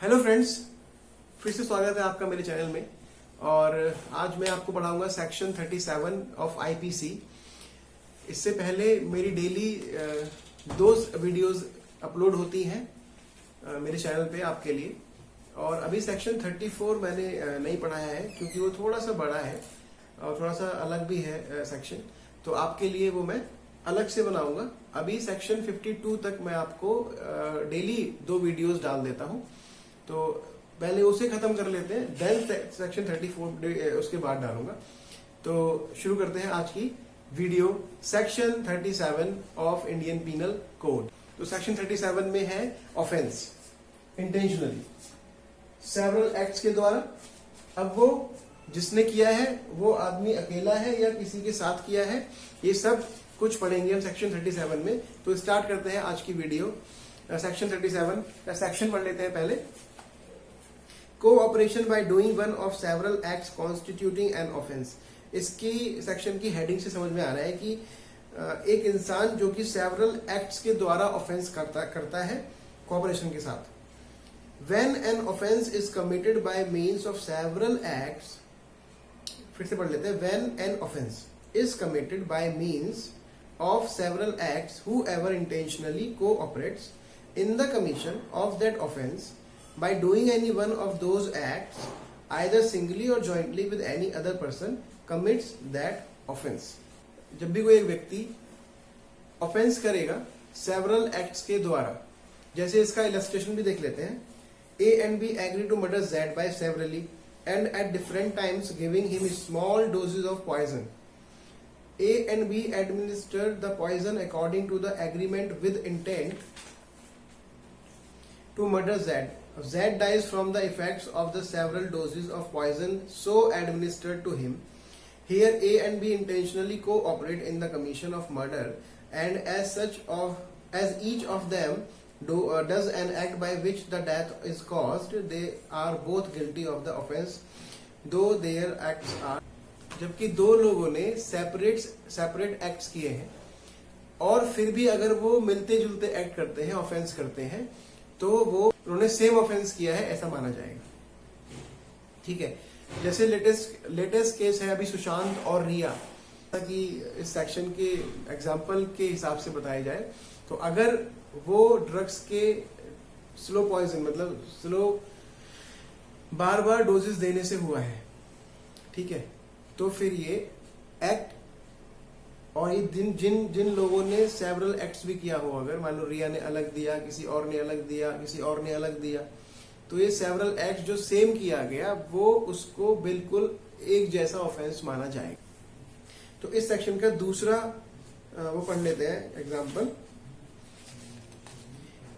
Hello friends, फिर से स्वागत है आपका मेरे चैनल में। और आज मैं आपको पढ़ाऊंगा सेक्शन 37 ऑफ आईपीसी। इससे पहले मेरी डेली 2 वीडियोस अपलोड होती हैं मेरे चैनल पे आपके लिए। और अभी सेक्शन 34 मैंने नहीं पढ़ाया है क्योंकि वो थोड़ा सा बड़ा है और थोड़ा सा अलग भी है सेक्शन, तो आपके लिए वो मैं अलग से बनाऊंगा। अभी सेक्शन 52 तक मैं आपको डेली 2 वीडियोस डाल देता हूं, तो पहले उसे खत्म कर लेते हैं, देन सेक्शन 34 उसके बाद डालूंगा। तो शुरू करते हैं आज की video. Section 37 of Indian penal code. तो सेक्शन 37 में है ऑफेंस इंटेंशनली, सेवरल एक्ट्स के द्वारा। अब वो जिसने किया है वो आदमी अकेला है या किसी के साथ किया है, ये सब कुछ पढ़ेंगे हम सेक्शन 37 में। तो स्टार्ट करते हैं आज की वीडियो। सेक्शन 37 का सेक्शन पढ़ लेते हैं पहले। Cooperation by doing one of several acts constituting an offence. इसकी सेक्शन की हेडिंग से समझ में आ रहा है कि एक इंसान जो कि सेवरल एक्ट्स के द्वारा ऑफेंस करता है कोऑपरेशन के साथ। When an offence is committed by means of several acts, फिर से पढ़ लेते हैं। When an offence is committed by means of several acts, whoever intentionally cooperates in the commission of that offense by doing any one of those acts, either singly or jointly with any other person, commits that offense. जब भी कोई एक व्यक्ति offence करेगा several acts के द्वारा, जैसे इसका इलस्ट्रेशन भी देख लेते हैं। A and B agree to murder Z by severally and at different times giving him small doses of poison. A and B administer the poison according to the agreement with intent to murder Z. Z dies from the effects of the several doses of poison so administered to him. Here A and B intentionally cooperate in the commission of murder, and as each of them does an act by which the death is caused, they are both guilty of the offense, though their acts are. जबकि 2 लोगों ने separate acts किए हैं और फिर भी अगर वो मिलते जुलते एक्ट करते हैं, ऑफेंस करते हैं, तो वो उन्होंने सेम ऑफेंस किया है ऐसा माना जाएगा। ठीक है, जैसे लेटेस्ट केस है अभी सुशांत और रिया, ताकि इस सेक्शन के एग्जाम्पल के हिसाब से बताया जाए, तो अगर वो ड्रग्स के स्लो पॉइजन मतलब स्लो बार बार डोजेस देने से हुआ है, ठीक है, तो फिर ये एक्ट और ये जिन लोगों ने सेवरल एक्ट्स भी किया हो, अगर मान लो रिया ने अलग दिया, किसी और ने अलग दिया, किसी और ने अलग दिया, तो ये सेवरल एक्ट जो सेम किया गया वो उसको बिल्कुल एक जैसा ऑफेंस माना जाएगा। तो इस सेक्शन का दूसरा वो पढ़ लेते हैं example.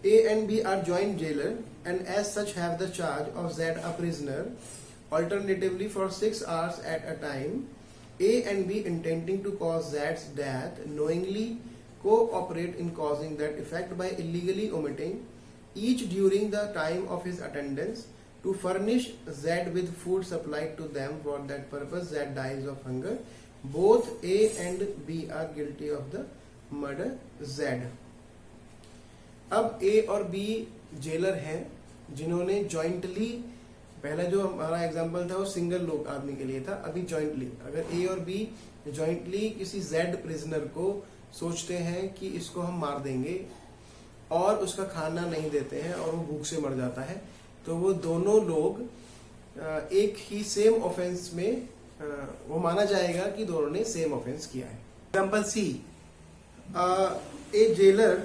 A and B are joint jailer and as such have the charge of Z a prisoner, alternatively for 6 hours at a time. A and B intending to cause Z's death knowingly cooperate in causing that effect by illegally omitting, each during the time of his attendance, to furnish Z with food supplied to them. For that purpose Z dies of hunger. Both A and B are guilty of the murder Z. अब A और B jailer हैं जिन्होंने jointly, पहला जो हमारा example था वो single लोग आदमी के लिए था, अभी जॉइंटली अगर ए और बी जॉइंटली किसी जेड प्रिजनर को सोचते हैं कि इसको हम मार देंगे और उसका खाना नहीं देते हैं और वो भूख से मर जाता है, तो वो दोनों लोग एक ही सेम ऑफेंस में वो माना जाएगा कि दोनों ने सेम ऑफेंस किया है। Example C, a jailer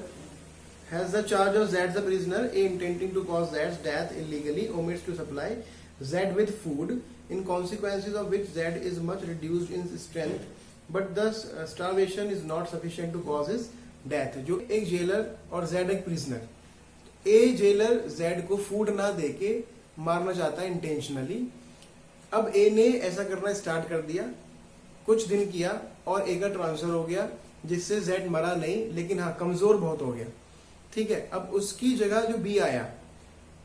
has the charge of Z the prisoner. A intending to cause Z's death illegally omits to supply Z with food, in consequences of which Z is much reduced in strength, but thus starvation is not sufficient to cause his death. जो एक jailer और Z एक prisoner, A jailer Z को food ना देके मारना चाहता है इंटेंशनली। अब A ने ऐसा करना स्टार्ट कर दिया, कुछ दिन किया और A का ट्रांसफर हो गया जिससे Z मरा नहीं, लेकिन हाँ कमजोर बहुत हो गया। ठीक है, अब उसकी जगह जो बी आया,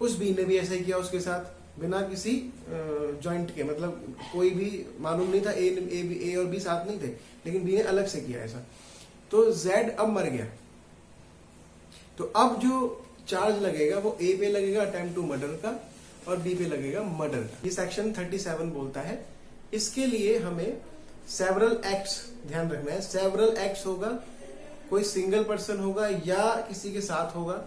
उस बी ने भी ऐसा ही किया उसके साथ बिना किसी जॉइंट के, मतलब कोई भी मालूम नहीं था, ए और बी साथ नहीं थे, लेकिन बी ने अलग से किया ऐसा, तो जेड अब मर गया। तो अब जो चार्ज लगेगा वो ए पे लगेगा अटेम्प्ट टू मर्डर का और बी पे लगेगा मर्डर का। ये सेक्शन 37 बोलता है। इसके लिए हमें सेवरल एक्ट्स ध्यान रखना है। सेवरल एक्ट्स होगा, कोई सिंगल पर्सन होगा या किसी के साथ होगा।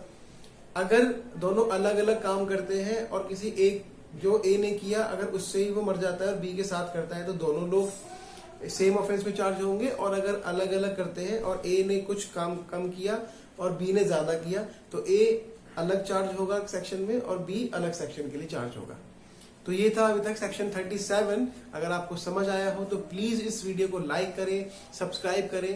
अगर दोनों अलग अलग काम करते हैं और किसी एक जो ए ने किया अगर उससे ही वो मर जाता है और बी के साथ करता है तो दोनों लोग सेम ऑफेंस में चार्ज होंगे। और अगर अलग अलग करते हैं और ए ने कुछ काम कम किया और बी ने ज्यादा किया तो ए अलग चार्ज होगा सेक्शन में और बी अलग सेक्शन के लिए चार्ज होगा। तो ये था अभी तक सेक्शन 37। अगर आपको समझ आया हो तो प्लीज इस वीडियो को लाइक करें, सब्सक्राइब करें।